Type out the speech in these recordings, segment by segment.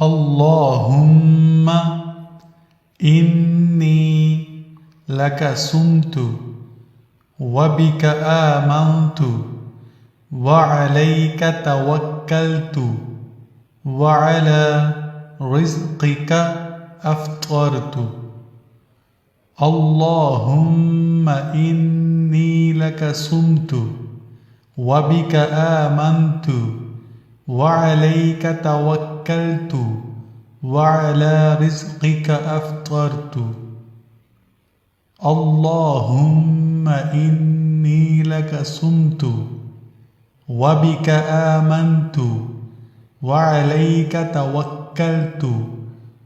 اللهم إني لك صمت وبك آمنت وعليك توكلت وعلى رزقك أفطرت اللهم إني لك صمت وبك آمنت وعليك توكلت وعلى رزقك أفطرت اللهم إني لك صمت وبك آمنت وعليك توكلت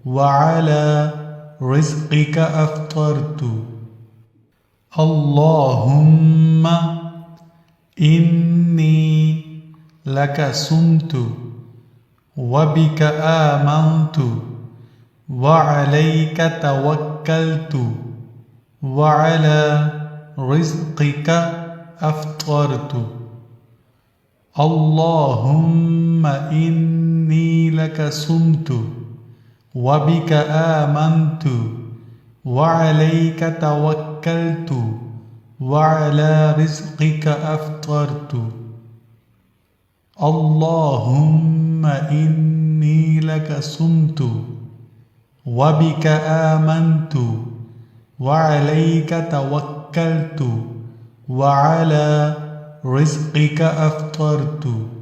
وعلى رزقك أفطرت اللهم إني لك صمت وبك آمنت وعليك توكلت وعلى رزقك أفطرت اللهم إني لك صمت وبك آمنت وعليك توكلت وعلى رزقك أفطرت اللهم إني لك صمت وبك آمنت وعليك توكلت وعلى رزقك أفطرت